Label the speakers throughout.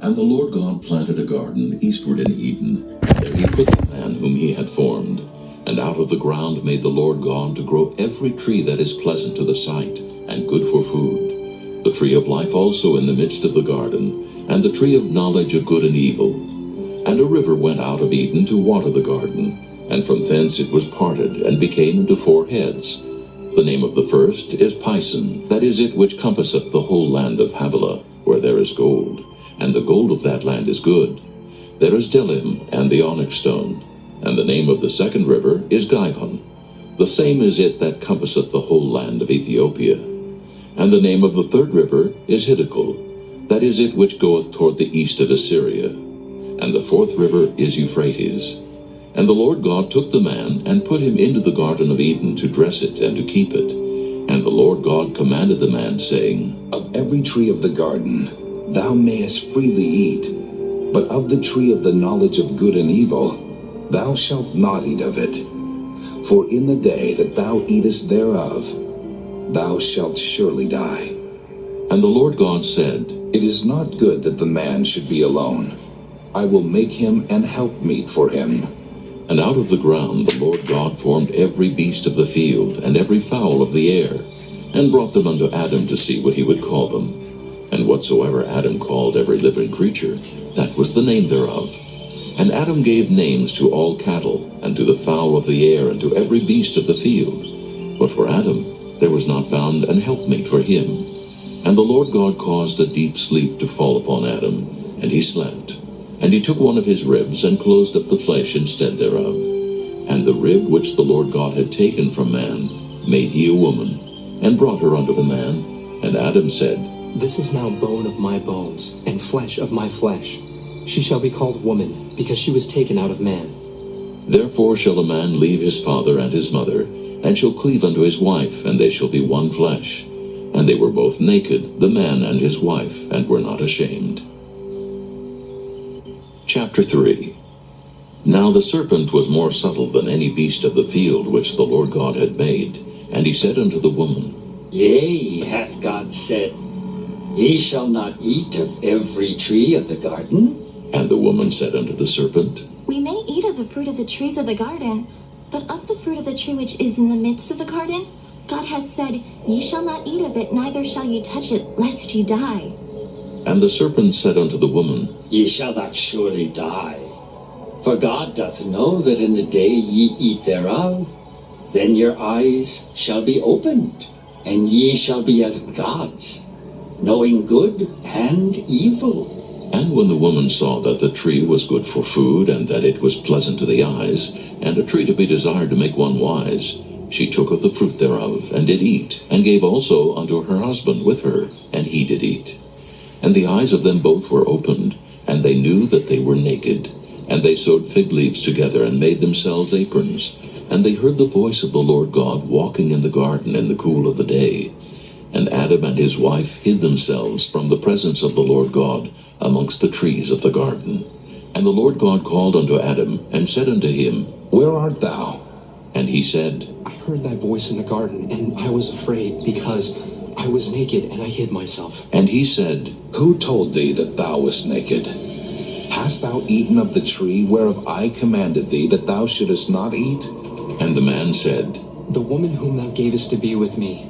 Speaker 1: And the Lord God planted a garden eastward in Eden, and there he put the man whom he had formed. And out of the ground made the Lord God to grow every tree that is pleasant to the sight, and good for food, the tree of life also in the midst of the garden, and the tree of knowledge of good and evil. And a river went out of Eden to water the garden, and from thence it was parted, and became into 4 heads. The name of the first is Pison, that is it which compasseth the whole land of Havilah, where there is gold, and the gold of that land is good. There is Delim, and the onyx stone. And the name of the second river is Gihon. The same is it that compasseth the whole land of Ethiopia. And the name of the third river is Hiddekel, that is it which goeth toward the east of Assyria. And the fourth river is Euphrates. And the Lord God took the man, and put him into the garden of Eden to dress it and to keep it. And the Lord God commanded the man, saying,
Speaker 2: Of every tree of the garden thou mayest freely eat, but of the tree of the knowledge of good and evil thou shalt not eat of it. For in the day that thou eatest thereof, thou shalt surely die.
Speaker 1: And the Lord God said,
Speaker 2: It is not good that the man should be alone. I will make him an helpmeet for him.
Speaker 1: And out of the ground the Lord God formed every beast of the field, and every fowl of the air, and brought them unto Adam to see what he would call them. And whatsoever Adam called every living creature, that was the name thereof. And Adam gave names to all cattle, and to the fowl of the air, and to every beast of the field. But for Adam there was not found an helpmate for him. And the Lord God caused a deep sleep to fall upon Adam, and he slept. And he took one of his ribs, and closed up the flesh instead thereof. And the rib which the Lord God had taken from man made he a woman, and brought her unto the man. And Adam said,
Speaker 3: This is now bone of my bones, and flesh of my flesh. She shall be called woman, because she was taken out of man.
Speaker 1: Therefore shall a man leave his father and his mother, and shall cleave unto his wife, and they shall be one flesh. And they were both naked, the man and his wife, and were not ashamed. Chapter 3. Now the serpent was more subtle than any beast of the field which the Lord God had made. And he said unto the woman,
Speaker 4: Yea, hath God said, Ye shall not eat of every tree of the garden?
Speaker 1: And the woman said unto the serpent,
Speaker 5: We may eat of the fruit of the trees of the garden, but of the fruit of the tree which is in the midst of the garden, God hath said, Ye shall not eat of it, neither shall ye touch it, lest ye die.
Speaker 1: And the serpent said unto the woman,
Speaker 4: Ye shall not surely die. For God doth know that in the day ye eat thereof, then your eyes shall be opened, and ye shall be as gods, knowing good and evil.
Speaker 1: And when the woman saw that the tree was good for food, and that it was pleasant to the eyes, and a tree to be desired to make one wise, she took of the fruit thereof, and did eat, and gave also unto her husband with her, and he did eat. And the eyes of them both were opened, and they knew that they were naked. And they sewed fig leaves together, and made themselves aprons. And they heard the voice of the Lord God walking in the garden in the cool of the day. And Adam and his wife hid themselves from the presence of the Lord God amongst the trees of the garden. And the Lord God called unto Adam, and said unto him,
Speaker 2: Where art thou?
Speaker 1: And he said,
Speaker 3: I heard thy voice in the garden, and I was afraid, because I was naked, and I hid myself.
Speaker 1: And he said,
Speaker 2: Who told thee that thou wast naked? Hast thou eaten of the tree whereof I commanded thee that thou shouldest not eat?
Speaker 1: And the man said,
Speaker 3: The woman whom thou gavest to be with me,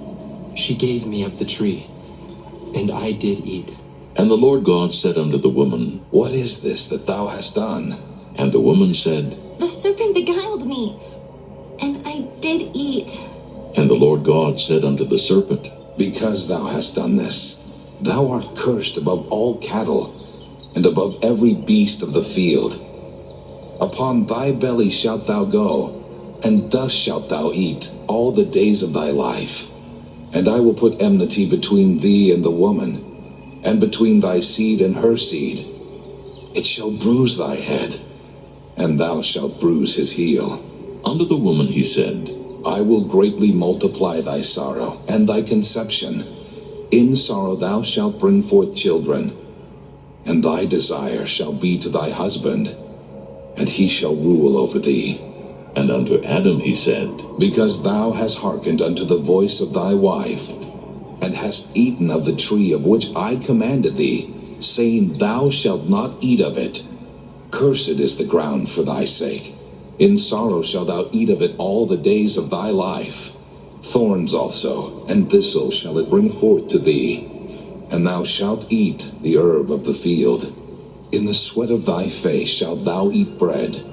Speaker 3: she gave me of the tree, and I did eat.
Speaker 1: And the Lord God said unto the woman,
Speaker 2: What is this that thou hast done?
Speaker 1: And the woman said,
Speaker 5: The serpent beguiled me, and I did eat.
Speaker 1: And the Lord God said unto the serpent,
Speaker 2: Because thou hast done this, thou art cursed above all cattle, and above every beast of the field. Upon thy belly shalt thou go, and dust shalt thou eat all the days of thy life. And I will put enmity between thee and the woman, and between thy seed and her seed. It shall bruise thy head, and thou shalt bruise his heel.
Speaker 1: Unto the woman he said,
Speaker 2: I will greatly multiply thy sorrow and thy conception. In sorrow thou shalt bring forth children, and thy desire shall be to thy husband, and he shall rule over thee.
Speaker 1: And unto Adam he said,
Speaker 2: Because thou hast hearkened unto the voice of thy wife, and hast eaten of the tree of which I commanded thee, saying, Thou shalt not eat of it. Cursed is the ground for thy sake. In sorrow shalt thou eat of it all the days of thy life. Thorns also and thistles shall it bring forth to thee, and thou shalt eat the herb of the field. In the sweat of thy face shalt thou eat bread,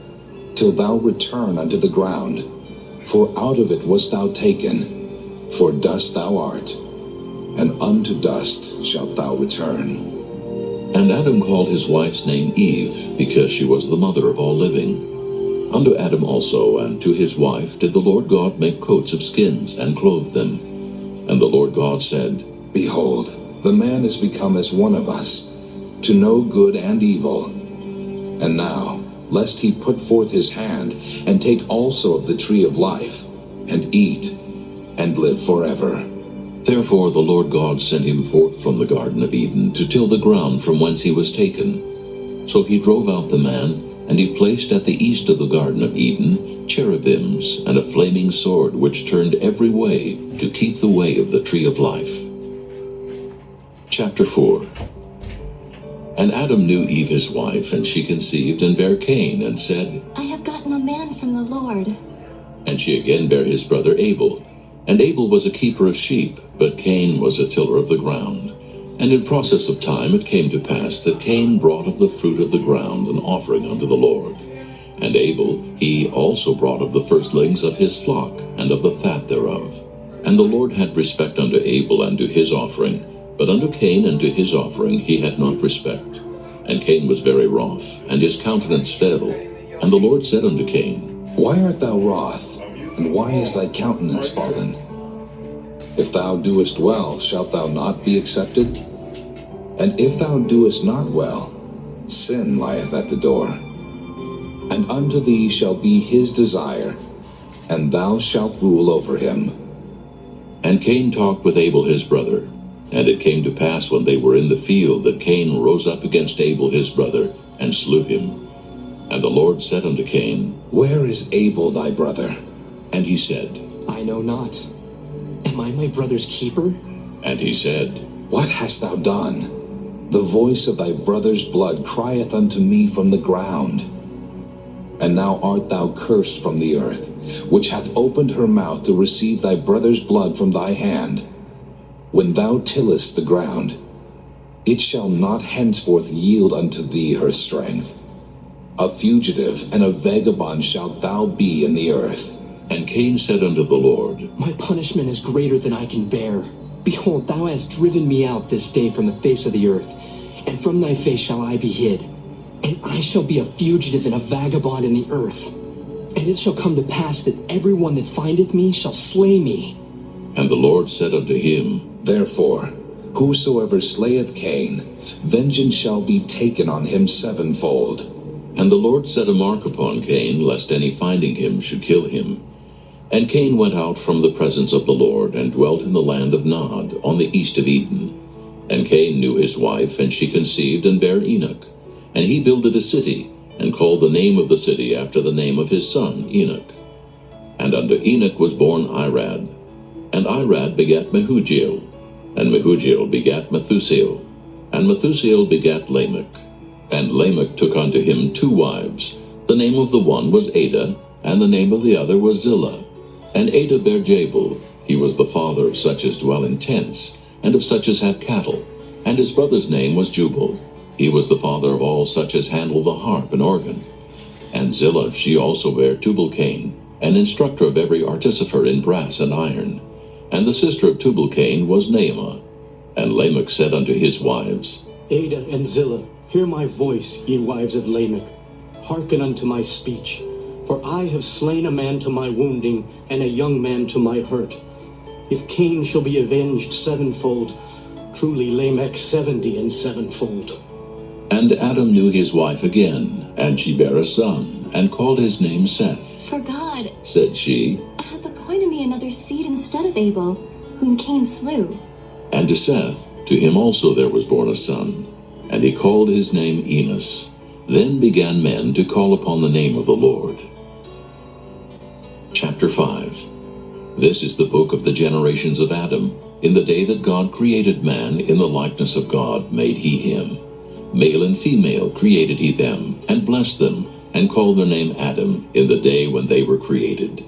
Speaker 2: till thou return unto the ground. For out of it wast thou taken, for dust thou art, and unto dust shalt thou return.
Speaker 1: And Adam called his wife's name Eve, because she was the mother of all living. Unto Adam also and to his wife did the Lord God make coats of skins, and clothed them. And the Lord God said,
Speaker 2: Behold, the man is become as one of us, to know good and evil. And now, lest he put forth his hand, and take also of the tree of life, and eat, and live forever.
Speaker 1: Therefore the Lord God sent him forth from the Garden of Eden to till the ground from whence he was taken. So he drove out the man, and he placed at the east of the Garden of Eden cherubims and a flaming sword which turned every way to keep the way of the tree of life. Chapter 4. And Adam knew Eve his wife, and she conceived and bare Cain, and said,
Speaker 5: I have gotten a man from the Lord.
Speaker 1: And she again bare his brother Abel. And Abel was a keeper of sheep, but Cain was a tiller of the ground. And in process of time it came to pass that Cain brought of the fruit of the ground an offering unto the Lord. And Abel he also brought of the firstlings of his flock, and of the fat thereof. And the Lord had respect unto Abel and to his offering, but unto Cain and to his offering he had not respect. And Cain was very wroth, and his countenance fell. And the Lord said unto Cain,
Speaker 2: Why art thou wroth, and why is thy countenance fallen? If thou doest well, shalt thou not be accepted? And if thou doest not well, sin lieth at the door. And unto thee shall be his desire, and thou shalt rule over him.
Speaker 1: And Cain talked with Abel his brother. And it came to pass when they were in the field that Cain rose up against Abel his brother, and slew him. And the Lord said unto Cain,
Speaker 2: Where is Abel thy brother?
Speaker 1: And he said,
Speaker 3: I know not. Am I my brother's keeper?
Speaker 1: And he said,
Speaker 2: What hast thou done? The voice of thy brother's blood crieth unto me from the ground. And now art thou cursed from the earth, which hath opened her mouth to receive thy brother's blood from thy hand. When thou tillest the ground, it shall not henceforth yield unto thee her strength. A fugitive and a vagabond shalt thou be in the earth.
Speaker 1: And Cain said unto the Lord,
Speaker 3: My punishment is greater than I can bear. Behold, thou hast driven me out this day from the face of the earth, and from thy face shall I be hid. And I shall be a fugitive and a vagabond in the earth. And it shall come to pass that every one that findeth me shall slay me.
Speaker 1: And the Lord said unto him,
Speaker 2: Therefore, whosoever slayeth Cain, vengeance shall be taken on him sevenfold.
Speaker 1: And the Lord set a mark upon Cain, lest any finding him should kill him. And Cain went out from the presence of the Lord, and dwelt in the land of Nod, on the east of Eden. And Cain knew his wife, and she conceived and bare Enoch. And he builded a city, and called the name of the city after the name of his son Enoch. And unto Enoch was born Irad. And Irad begat Mehujael. And Mehujael begat Methusael. And Methusael begat Lamech. And Lamech took unto him 2 wives. The name of the one was Ada, and the name of the other was Zillah. And Ada bare Jabal. He was the father of such as dwell in tents, and of such as have cattle. And his brother's name was Jubal. He was the father of all such as handle the harp and organ. And Zillah she also bare Tubal-Cain, an instructor of every artificer in brass and iron. And the sister of Tubal-Cain was Naamah. And Lamech said unto his wives,
Speaker 6: Ada and Zillah, hear my voice, ye wives of Lamech. Hearken unto my speech. For I have slain a man to my wounding, and a young man to my hurt. If Cain shall be avenged sevenfold, truly Lamech 70 and sevenfold.
Speaker 1: And Adam knew his wife again, and she bare a son, and called his name Seth.
Speaker 5: For God
Speaker 1: Said she,
Speaker 5: hath appointed me another seed instead of Abel, whom Cain slew.
Speaker 1: And to Seth, to him also there was born a son, and he called his name Enos. Then began men to call upon the name of the Lord. Chapter 5. This is the book of the generations of Adam. In the day that God created man, in the likeness of God made he him. Male and female created he them, and blessed them, and called their name Adam in the day when they were created.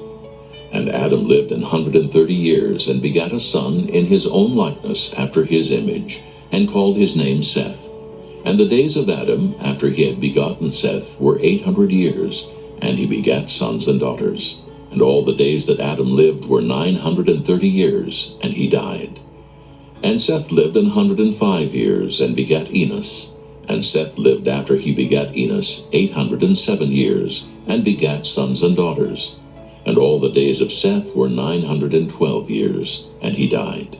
Speaker 1: And Adam lived 130 years, and begat a son in his own likeness after his image, and called his name Seth. And the days of Adam, after he had begotten Seth, were 800 years, and he begat sons and daughters. And all the days that Adam lived were 930 years, and he died. And Seth lived 105 years, and begat Enos. And Seth lived after he begat Enos 807 years, and begat sons and daughters. And all the days of Seth were 912 years, and he died.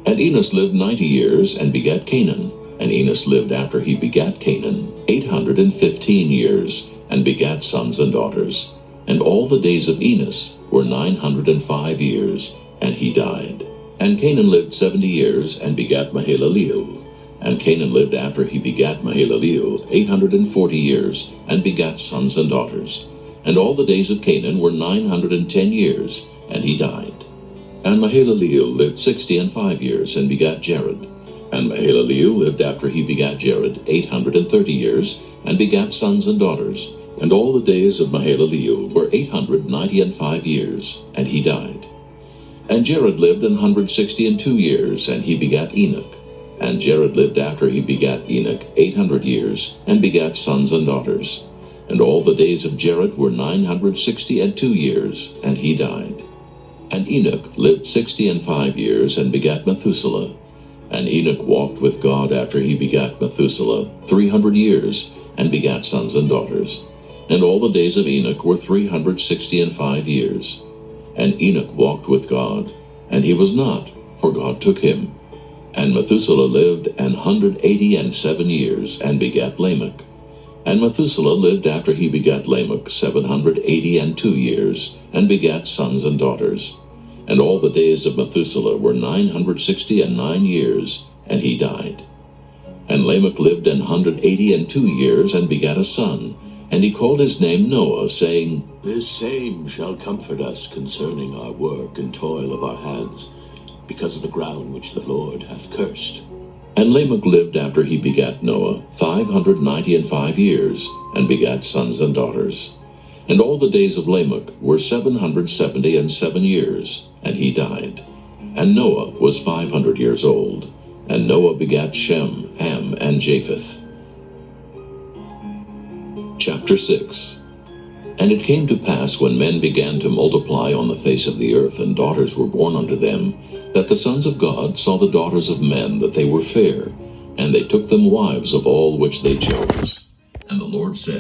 Speaker 1: And Enos lived 90 years, and begat Canaan. And Enos lived after he begat Canaan 815 years, and begat sons and daughters. And all the days of Enos were 905 years, and he died. And Canaan lived 70 years, and begat Mahalaleel. And Canaan lived after he begat Mahalaleel 840 years, and begat sons and daughters. And all the days of Canaan were 910 years, and he died. And Mahalaleel lived 65 years, and begat Jared. And Mahalaleel lived after he begat Jared 830 years, and begat sons and daughters. And all the days of Mahalaleel were 895 years, and he died. And Jared lived 162 years, and he begat Enoch. And Jared lived after he begat Enoch 800 years, and begat sons and daughters. And all the days of Jared were 962 years, and he died. And Enoch lived 65 years, and begat Methuselah. And Enoch walked with God after he begat Methuselah 300 years, and begat sons and daughters. And all the days of Enoch were 365 years. And Enoch walked with God, and he was not, for God took him. And Methuselah lived 187 years, and begat Lamech. And Methuselah lived after he begat Lamech 782 years, and begat sons and daughters. And all the days of Methuselah were 969 years, and he died. And Lamech lived 182 years, and begat a son. And he called his name Noah, saying,
Speaker 7: This same shall comfort us concerning our work and toil of our hands, because of the ground which the Lord hath cursed.
Speaker 1: And Lamech lived after he begat Noah 595 years, and begat sons and daughters. And all the days of Lamech were 777 years, and he died. And Noah was 500 years old. And Noah begat Shem, Ham, and Japheth. Chapter 6. And it came to pass, when men began to multiply on the face of the earth, and daughters were born unto them, that the sons of God saw the daughters of men, that they were fair, and they took them wives of all which they chose. And the Lord said,